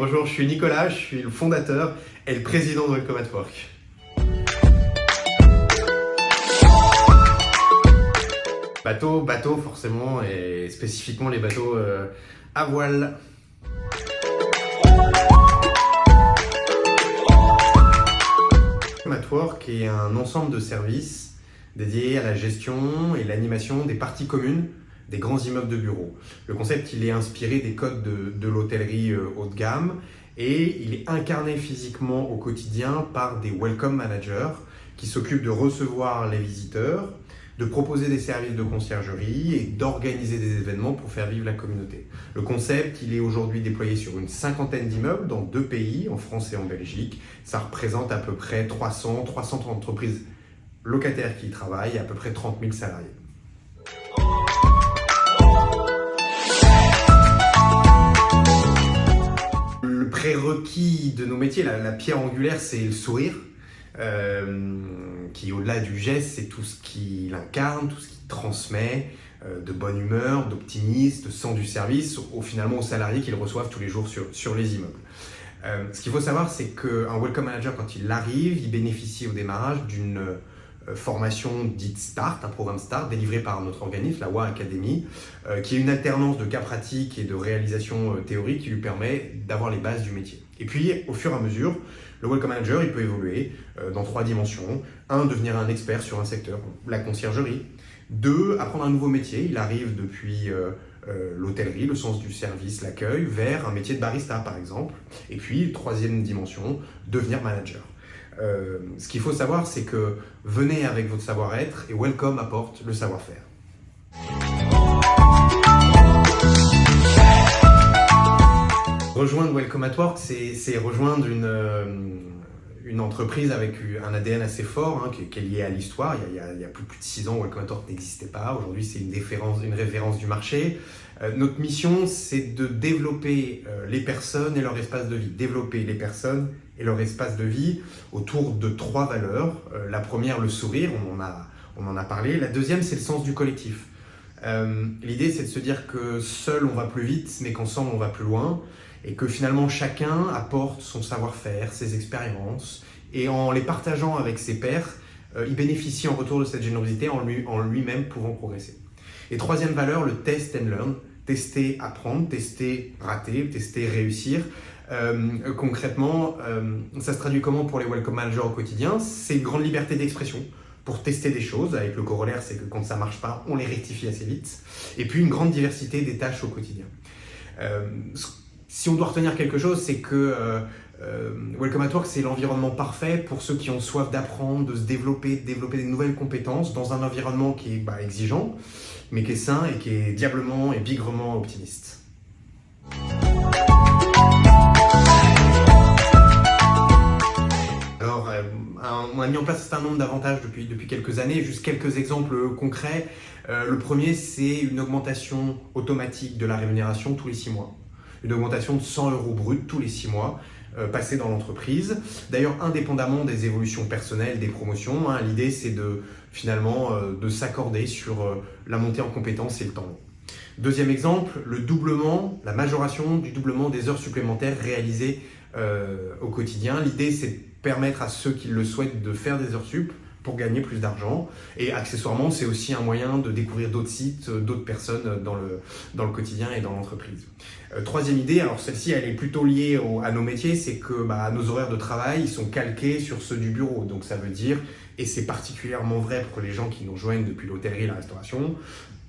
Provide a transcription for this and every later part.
bonjour, je suis Nicolas, je suis le fondateur et le président de Welcome at Work. Bateau forcément, et spécifiquement les bateaux à voile. Welcome at Work est un ensemble de services dédiés à la gestion et l'animation des parties communes des grands immeubles de bureaux. Le concept, il est inspiré des codes de l'hôtellerie haut de gamme et il est incarné physiquement au quotidien par des welcome managers qui s'occupent de recevoir les visiteurs, de proposer des services de conciergerie et d'organiser des événements pour faire vivre la communauté. Le concept, il est aujourd'hui déployé sur une 50aine d'immeubles dans 2 pays, en France et en Belgique. Ça représente à peu près 300 entreprises locataires qui y travaillent et à peu près 30 000 salariés. Le prérequis de nos métiers, la pierre angulaire, c'est le sourire. Qui au-delà du geste, c'est tout ce qu'il incarne, tout ce qu'il transmet, de bonne humeur, d'optimisme, de sens du service, finalement aux salariés qu'ils reçoivent tous les jours sur les immeubles. Ce qu'il faut savoir, c'est qu'un welcome manager, quand il arrive, il bénéficie au démarrage d'une formation dite START, un programme START délivré par notre organisme, la WA Academy, qui est une alternance de cas pratiques et de réalisation théorique qui lui permet d'avoir les bases du métier. Et puis, au fur et à mesure, le welcome manager, il peut évoluer dans 3 dimensions. 1, devenir un expert sur un secteur, la conciergerie. 2, apprendre un nouveau métier. Il arrive depuis l'hôtellerie, le sens du service, l'accueil, vers un métier de barista, par exemple. Et puis, 3e dimension, devenir manager. Ce qu'il faut savoir, c'est que venez avec votre savoir-être et Welcome apporte le savoir-faire. Rejoindre Welcome at Work, c'est rejoindre une entreprise avec un ADN assez fort, qui est lié à l'histoire. Il y a plus de 6 ans, Welcome at Work n'existait pas. Aujourd'hui, c'est une référence du marché. Notre mission, c'est de développer les personnes et leur espace de vie. Développer les personnes et leur espace de vie autour de 3 valeurs. La première, le sourire, on en a parlé. La deuxième, c'est le sens du collectif. L'idée, c'est de se dire que seul, on va plus vite, mais qu'ensemble, on va plus loin. Et que finalement, chacun apporte son savoir-faire, ses expériences. Et en les partageant avec ses pairs, il bénéficie en retour de cette générosité en lui-même pouvant progresser. Et 3e valeur, le test and learn. Tester, apprendre, tester, rater, tester, réussir. Concrètement, ça se traduit comment pour les welcome managers au quotidien? C'est une grande liberté d'expression pour tester des choses, avec le corollaire, c'est que quand ça ne marche pas, on les rectifie assez vite. Et puis une grande diversité des tâches au quotidien. Si on doit retenir quelque chose, c'est que Welcome at Work, c'est l'environnement parfait pour ceux qui ont soif d'apprendre, de se développer, de développer des nouvelles compétences dans un environnement qui est exigeant, mais qui est sain et qui est diablement et bigrement optimiste. Alors, on a mis en place un certain nombre d'avantages depuis quelques années. Juste quelques exemples concrets. Le premier, c'est une augmentation automatique de la rémunération tous les 6 mois. Une augmentation de 100 € brut tous les 6 mois passés dans l'entreprise. D'ailleurs, indépendamment des évolutions personnelles, des promotions, l'idée c'est de s'accorder sur la montée en compétences et le temps long. Deuxième exemple, la majoration du doublement des heures supplémentaires réalisées au quotidien. L'idée c'est de permettre à ceux qui le souhaitent de faire des heures sup pour gagner plus d'argent. Et accessoirement, c'est aussi un moyen de découvrir d'autres sites, d'autres personnes dans le quotidien et dans l'entreprise. 3e idée, alors celle-ci, elle est plutôt liée à nos métiers, c'est que nos horaires de travail, ils sont calqués sur ceux du bureau. Donc ça veut dire, et c'est particulièrement vrai pour les gens qui nous rejoignent depuis l'hôtellerie et la restauration,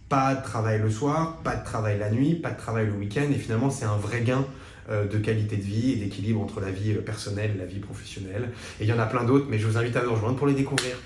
pas de travail le soir, pas de travail la nuit, pas de travail le week-end. Et finalement, c'est un vrai gain de qualité de vie et d'équilibre entre la vie personnelle et la vie professionnelle. Et il y en a plein d'autres, mais je vous invite à nous rejoindre pour les découvrir.